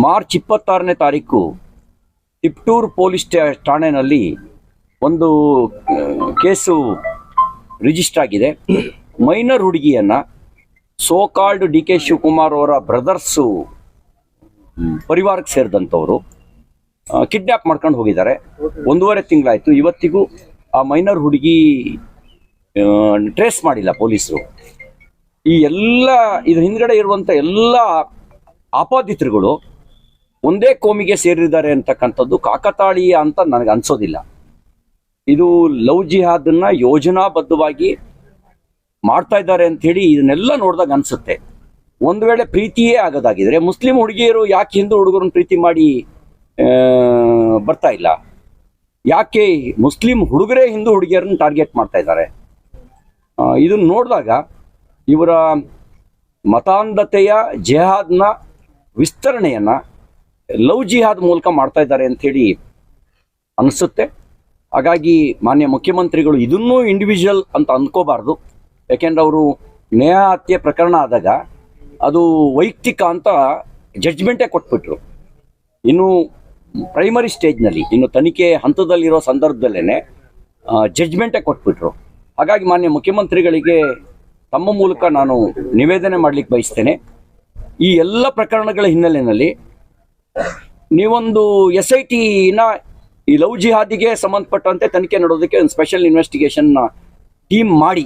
March 26ನೇ ತಾರೀಕು Tiptur police ಠಾಣೆಯಲ್ಲಿ ಒಂದು ಕೇಸು ರಿಜಿಸ್ಟರ್ ಆಗಿದೆ. ಮೈನರ್ ಹುಡುಗಿಯನ್ನ ಸೋಕಾಲ್ಡ್ ಡಿ.ಕೆ. ಶಿವಕುಮಾರ್ ಅವರ ಬ್ರದರ್ಸು ಪರಿವಾರಕ್ಕೆ ಸೇರಿದಂಥವರು ಕಿಡ್ನ್ಯಾಪ್ ಮಾಡ್ಕೊಂಡು ಹೋಗಿದ್ದಾರೆ. 1.5 ತಿಂಗಳಾಯಿತು. ಇವತ್ತಿಗೂ ಆ ಮೈನರ್ ಹುಡುಗಿ ಟ್ರೇಸ್ ಮಾಡಿಲ್ಲ ಪೊಲೀಸರು. ಈ ಎಲ್ಲ ಇದ್ರ ಹಿಂದ್ಗಡೆ ಇರುವಂಥ ಎಲ್ಲ ಆಪಾದಿತರುಗಳು ಒಂದೇ ಕೋಮಿಗೆ ಸೇರಿದ್ದಾರೆ ಅಂತಕ್ಕಂಥದ್ದು ಕಾಕತಾಳೀಯ ಅಂತ ನನಗೆ ಅನ್ಸೋದಿಲ್ಲ. ಇದು ಲವ್ ಜಿಹಾದನ್ನ ಯೋಜನಾಬದ್ಧವಾಗಿ ಮಾಡ್ತಾ ಇದ್ದಾರೆ ಅಂತ ಹೇಳಿ ಇದನ್ನೆಲ್ಲ ನೋಡಿದಾಗ ಅನ್ಸುತ್ತೆ. ಒಂದು ವೇಳೆ ಪ್ರೀತಿಯೇ ಆಗೋದಾಗಿದ್ರೆ ಮುಸ್ಲಿಂ ಹುಡುಗಿಯರು ಯಾಕೆ ಹಿಂದೂ ಹುಡುಗರನ್ನ ಪ್ರೀತಿ ಮಾಡಿ ಬರ್ತಾ ಇಲ್ಲ? ಯಾಕೆ ಮುಸ್ಲಿಂ ಹುಡುಗರೇ ಹಿಂದೂ ಹುಡುಗಿಯರನ್ನ ಟಾರ್ಗೆಟ್ ಮಾಡ್ತಾ ಇದ್ದಾರೆ? ಇದನ್ನ ನೋಡಿದಾಗ ಇವರ ಮತಾಂಧತೆಯ ಜಿಹಾದ್ನ ವಿಸ್ತರಣೆಯನ್ನ ಲವ್ ಜಿಹಾದ್ ಮೂಲಕ ಮಾಡ್ತಾ ಇದ್ದಾರೆ ಅಂಥೇಳಿ ಅನಿಸುತ್ತೆ. ಹಾಗಾಗಿ ಮಾನ್ಯ ಮುಖ್ಯಮಂತ್ರಿಗಳು ಇದನ್ನೂ ಇಂಡಿವಿಜುವಲ್ ಅಂತ ಅಂದ್ಕೋಬಾರ್ದು. ಯಾಕೆಂದ್ರೆ ಅವರು ನೇಹಾ ಹತ್ಯೆ ಪ್ರಕರಣ ಆದಾಗ ಅದು ವೈಯಕ್ತಿಕ ಅಂತ ಜಡ್ಜ್ಮೆಂಟೇ ಕೊಟ್ಬಿಟ್ರು. ಇನ್ನು ಪ್ರೈಮರಿ ಸ್ಟೇಜ್ನಲ್ಲಿ, ಇನ್ನು ತನಿಖೆ ಹಂತದಲ್ಲಿರೋ ಸಂದರ್ಭದಲ್ಲೇ ಜಡ್ಜ್ಮೆಂಟೇ ಕೊಟ್ಬಿಟ್ರು. ಹಾಗಾಗಿ ಮಾನ್ಯ ಮುಖ್ಯಮಂತ್ರಿಗಳಿಗೆ ತಮ್ಮ ಮೂಲಕ ನಾನು ನಿವೇದನೆ ಮಾಡಲಿಕ್ಕೆ ಬಯಸ್ತೇನೆ. ಈ ಎಲ್ಲ ಪ್ರಕರಣಗಳ ಹಿನ್ನೆಲೆಯಲ್ಲಿ ನೀವೊಂದು SITನ ಈ ಲವ್ ಜಿಹಾದಿಗೆ ಸಂಬಂಧಪಟ್ಟಂತೆ ತನಿಖೆ ನಡೆಯೋದಕ್ಕೆ ಒಂದು ಸ್ಪೆಷಲ್ ಇನ್ವೆಸ್ಟಿಗೇಷನ್ ಟೀಮ್ ಮಾಡಿ